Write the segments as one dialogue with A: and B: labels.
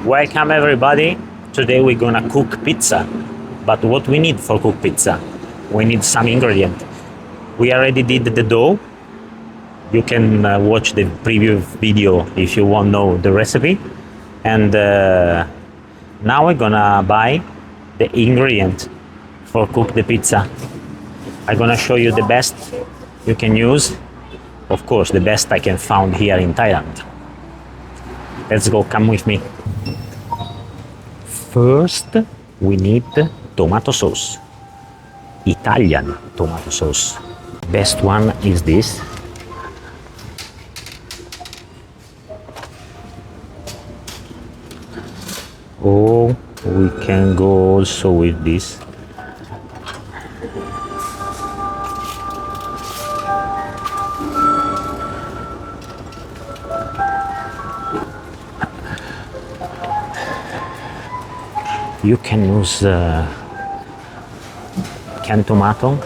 A: Welcome everybody. Today we're gonna cook pizza. But what we need for cook pizza? We need some ingredient. We already did the dough. You can watch the previous video if you want to know the recipe. And now we're gonna buy the ingredient for cook the pizza. I'm gonna show you the best you can use. Of course, the best I can find here in Thailand. Let's go, come with me. First, we need tomato sauce. Italian tomato sauce. Best one is this. Oh, we can go also with this. You can use canned tomato.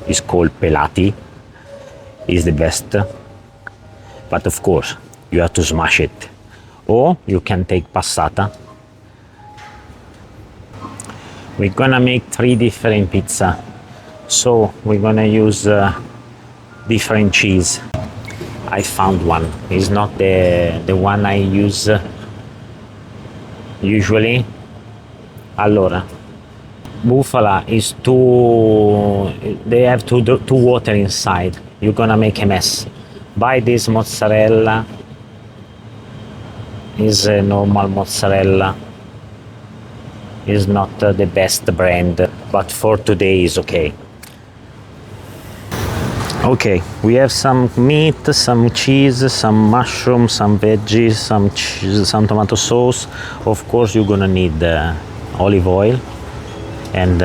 A: It's called pelati. It's the best. But of course, you have to smash it. Or you can take passata. We're gonna make 3 different pizza. So we're gonna use different cheese. I found one. It's not the one I use usually. Allora, bufala is they have two water inside. You're gonna make a mess. Buy this mozzarella. Is a normal mozzarella. Is not the best brand, but for today is okay. Okay, we have some meat, some cheese, some mushroom, some veggies, some tomato sauce. Of course, you're gonna need olive oil and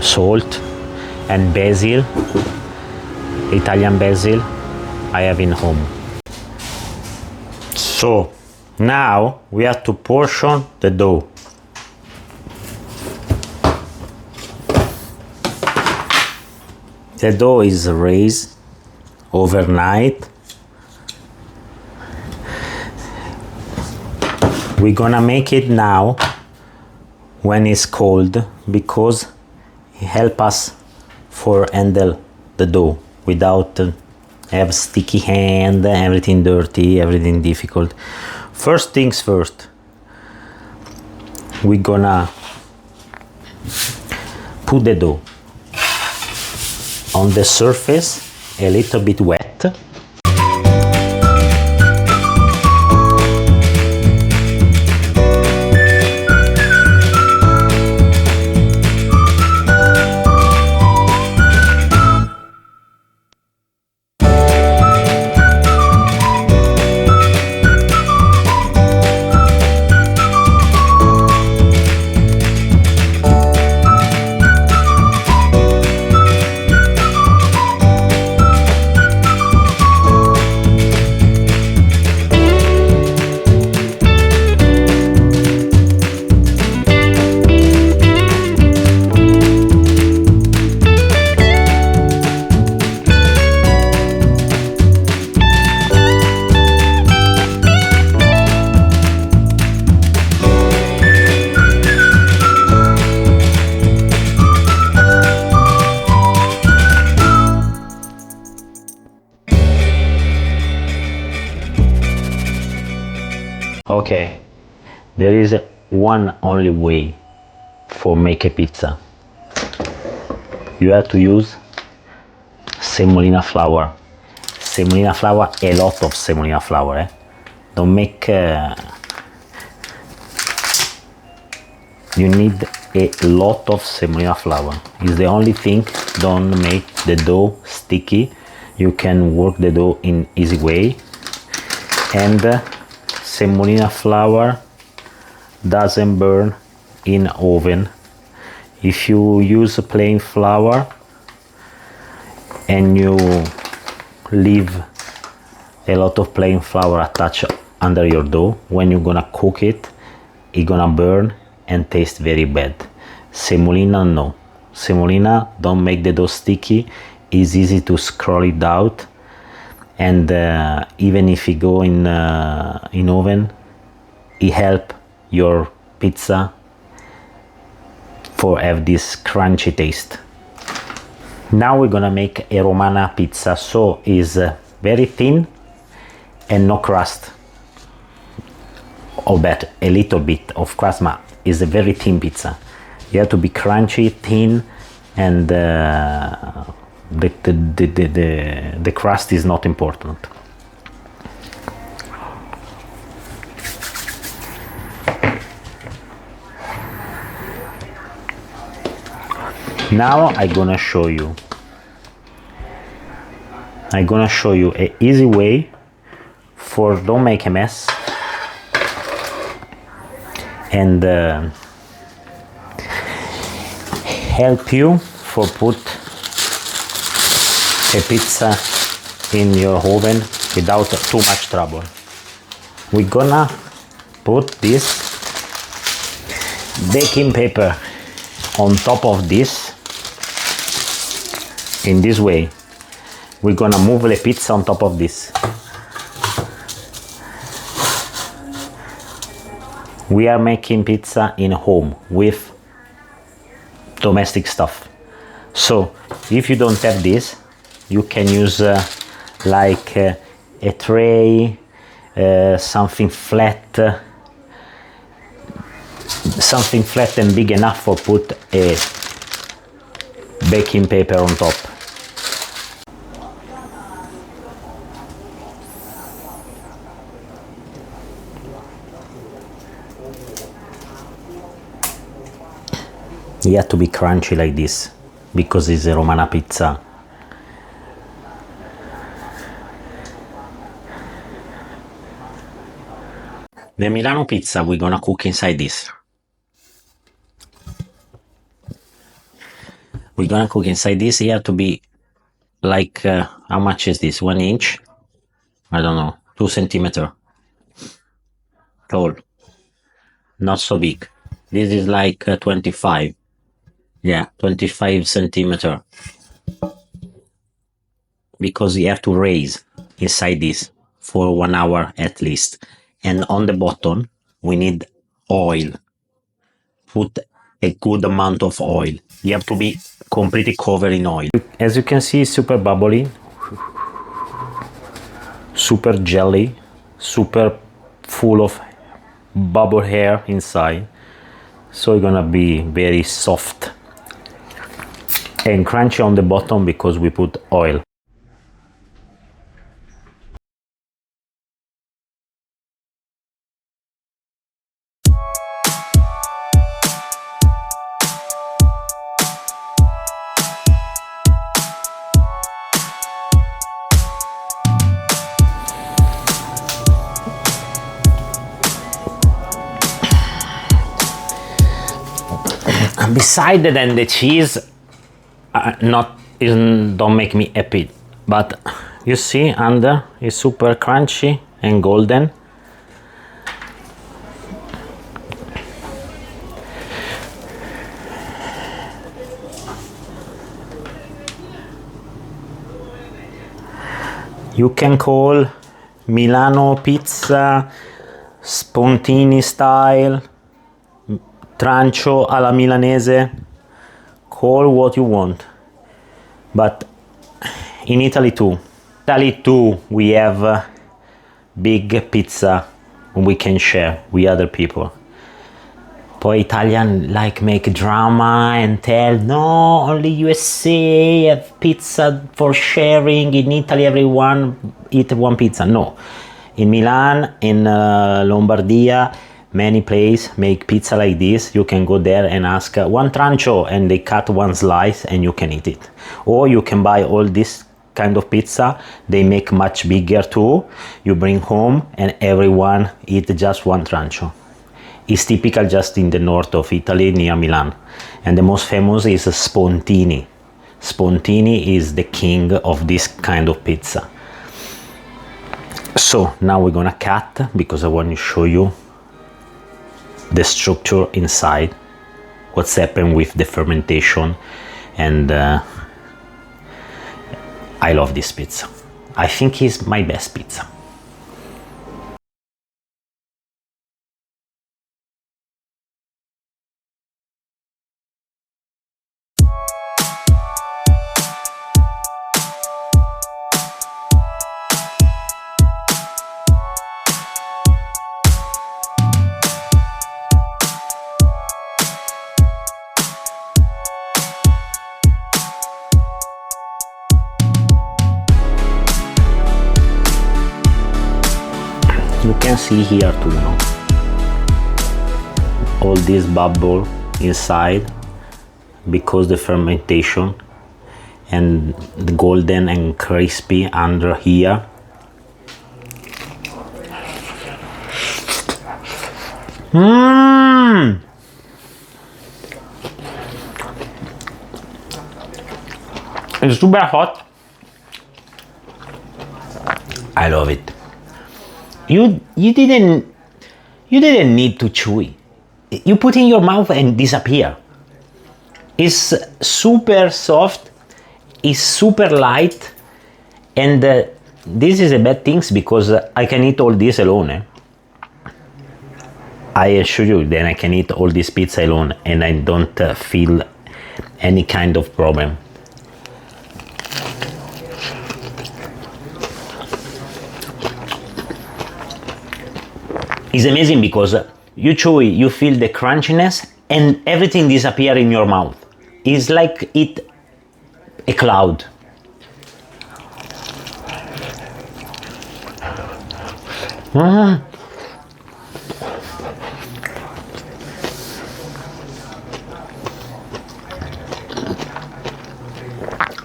A: salt and basil, Italian basil. I have in home. So now we have to portion the dough. The dough is raised overnight. We're gonna make it now when it's cold because it helps us for handle the dough without have sticky hand, everything dirty, everything difficult. First things first, we're gonna put the dough on the surface, a little bit wet. Okay, there is one only way for make a pizza. You have to use semolina flour. Semolina flour, a lot of semolina flour. Don't make. You need a lot of semolina flour. It's the only thing. Don't make the dough sticky. You can work the dough in easy way. And semolina flour doesn't burn in oven. If you use plain flour and you leave a lot of plain flour attached under your dough, when you're gonna cook it, it's gonna burn and taste very bad. Semolina, no. Semolina don't make the dough sticky. It's easy to scroll it out. And even if you go in oven, it help your pizza for have this crunchy taste. Now we're gonna make a Romana pizza, so is very thin and no crust. Or better, a little bit of crust, but is a very thin pizza. You have to be crunchy, thin, and the crust is not important. Now I'm gonna show you an easy way for don't make a mess and help you for put a pizza in your oven without too much trouble. We're gonna put this baking paper on top of this in this way. We're gonna move the pizza on top of this. We are making pizza in home with domestic stuff. So if you don't have this, you can use like a tray, something flat and big enough for put a baking paper on top. You have to be crunchy like this because it's a Romana pizza. The Milano pizza we're gonna cook inside this. We're gonna cook inside this. You have to be like how much is this? 1 inch? I don't know. 2 centimeter tall. Not so big. This is like 25. Yeah, 25 centimeter. Because you have to raise inside this for 1 hour at least. And on the bottom, we need oil. Put a good amount of oil. You have to be completely covered in oil. As you can see, it's super bubbly, super jelly, super full of bubble hair inside. So it's gonna be very soft and crunchy on the bottom because we put oil. Beside that, and the cheese don't make me happy, but you see under is super crunchy and golden. You can call Milano Pizza, Spontini style, trancio alla milanese, call what you want. But in Italy too we have big pizza we can share with other people. Poi Italian like make drama and tell no, only USA have pizza for sharing, in Italy everyone eat one pizza. No, in Milan, in Lombardia, many places make pizza like this. You can go there and ask one trancio and they cut one slice and you can eat it. Or you can buy all this kind of pizza, they make much bigger too. You bring home and everyone eat just one trancio. It's typical just in the north of Italy near Milan. And the most famous is Spontini. Spontini is the king of this kind of pizza. So now we're gonna cut because I want to show you the structure inside, what's happened with the fermentation, and I love this pizza. I think it's my best pizza. see here too, no? All this bubble inside because the fermentation, and the golden and crispy under here. It's super hot. I love it. You didn't need to chew it. You put in your mouth and disappear. It's super soft, it's super light, and this is a bad thing because I can eat all this alone. I assure you, then I can eat all this pizza alone and I don't feel any kind of problem. It's amazing because you chew it, you feel the crunchiness and everything disappears in your mouth. It's like eat a cloud.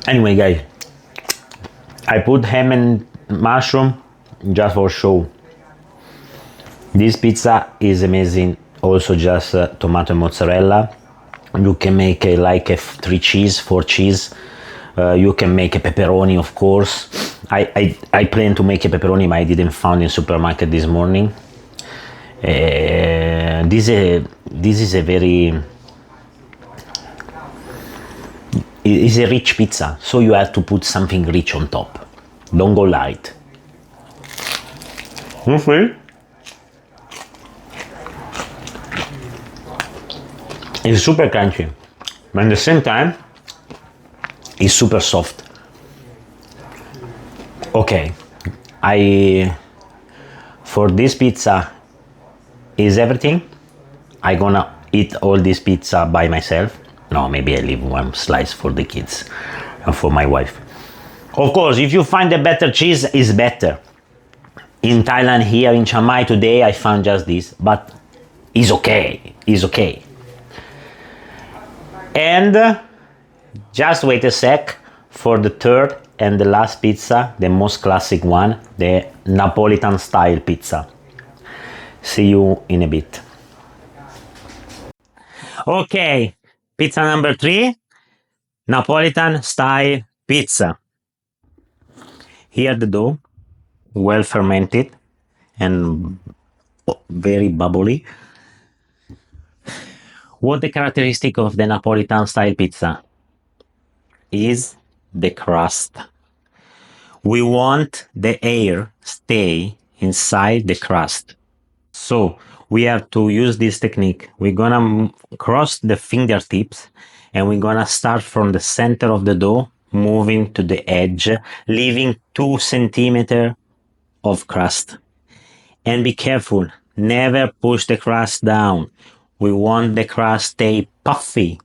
A: Anyway, guys, I put ham and mushroom just for show. This pizza is amazing. Also, just tomato and mozzarella. You can make like a 3 cheese, 4 cheese. You can make a pepperoni, of course. I plan to make a pepperoni, but I didn't find in supermarket this morning. This is a very it's a rich pizza, so you have to put something rich on top. Don't go light. Okay. It's super crunchy, but at the same time, it's super soft. Okay, for this pizza is everything. I gonna eat all this pizza by myself. No, maybe I leave one slice for the kids and for my wife. Of course, if you find a better cheese, it's better. In Thailand, here in Chiang Mai today, I found just this, but it's okay. It's okay. And just wait a sec for the third and the last pizza, the most classic one, the Neapolitan style pizza. See you in a bit. Okay, pizza number 3, Neapolitan style pizza. Here the dough, well fermented and very bubbly. What the characteristic of the Neapolitan style pizza is the crust. We want the air stay inside the crust. So we have to use this technique. We're gonna cross the fingertips and we're gonna start from the center of the dough, moving to the edge, leaving 2 centimeters of crust. And be careful, never push the crust down. We want the crust stay puffy,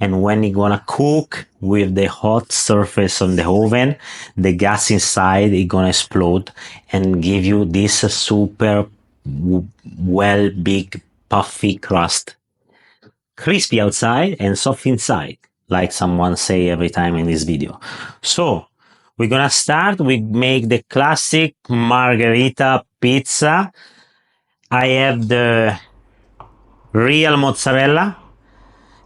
A: and when you're gonna cook with the hot surface on the oven, the gas inside is gonna explode and give you this super well big puffy crust, crispy outside and soft inside, like someone say every time in this video. So we're gonna start. We make the classic margherita pizza. I have the real mozzarella.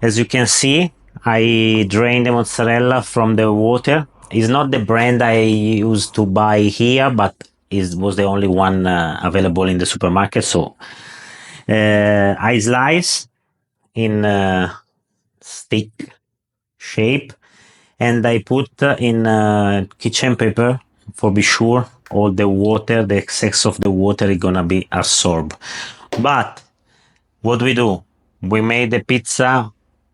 A: As you can see, I drain the mozzarella from the water. It's not the brand I used to buy here, but it was the only one available in the supermarket. So I slice in stick shape and I put in kitchen paper for be sure all the water, the excess of the water is gonna be absorbed. But what we do, we made the pizza,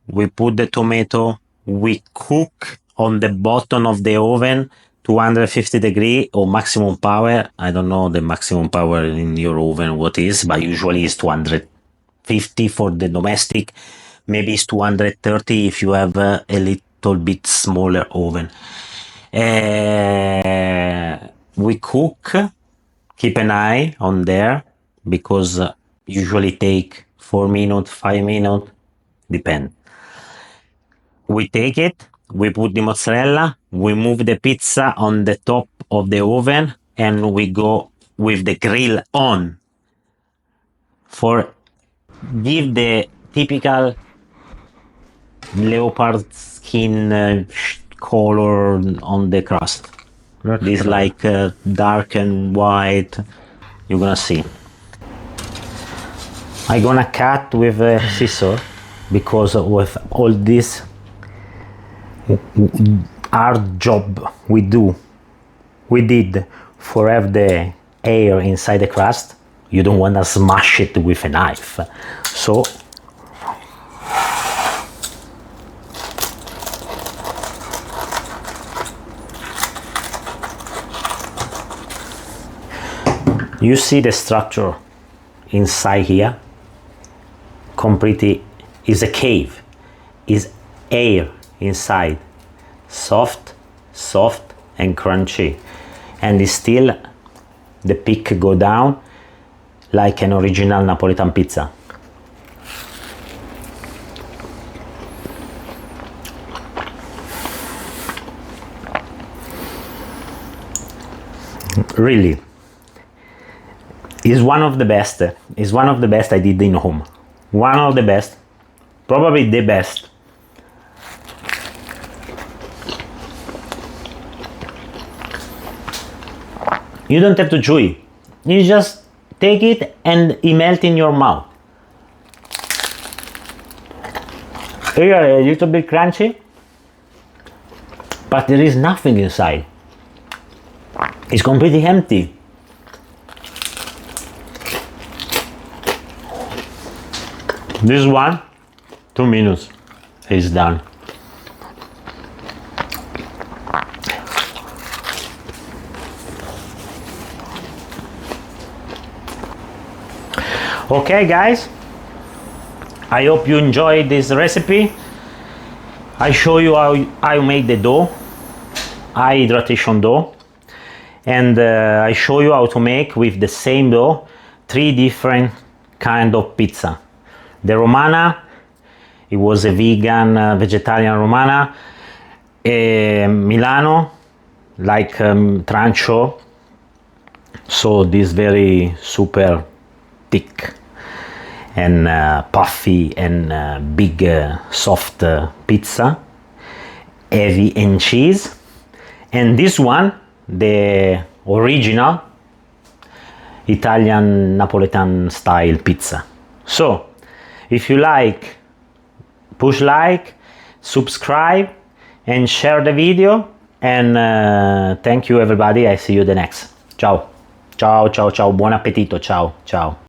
A: we put the tomato, we cook on the bottom of the oven, 250 degree or maximum power. I don't know the maximum power in your oven what is, but usually it's 250 for the domestic. Maybe it's 230 if you have a little bit smaller oven. We cook, keep an eye on there. because usually take 4 minutes, 5 minutes, depend. We take it, we put the mozzarella, we move the pizza on the top of the oven, and we go with the grill on for give the typical leopard skin color on the crust. This like dark and white. You're gonna see. I'm gonna cut with a scissor because with all this hard job we did for have the air inside the crust. You don't want to smash it with a knife, so you see the structure inside here. Completely is a cave, is air inside, soft and crunchy, and is still the peak go down like an original Neapolitan pizza. Really, is one of the best. Is one of the best I did in home. One of the best, probably the best. You don't have to chew it. You just take it and it melts in your mouth. Here a little bit crunchy, but there is nothing inside. It's completely empty. This one, 2 minutes, is done. Okay guys, I hope you enjoyed this recipe. I show you how I make the dough, high hydration dough, and I show you how to make with the same dough 3 different kind of pizza. The Romana, it was a vegan, vegetarian Romana. Milano, like trancho, so this very super thick and puffy and big soft pizza, heavy in cheese. And this one, the original Italian Napoletan style pizza. So if you like, push like, subscribe and share the video, and thank you everybody. I see you the next. Ciao ciao ciao ciao, buon appetito, ciao ciao.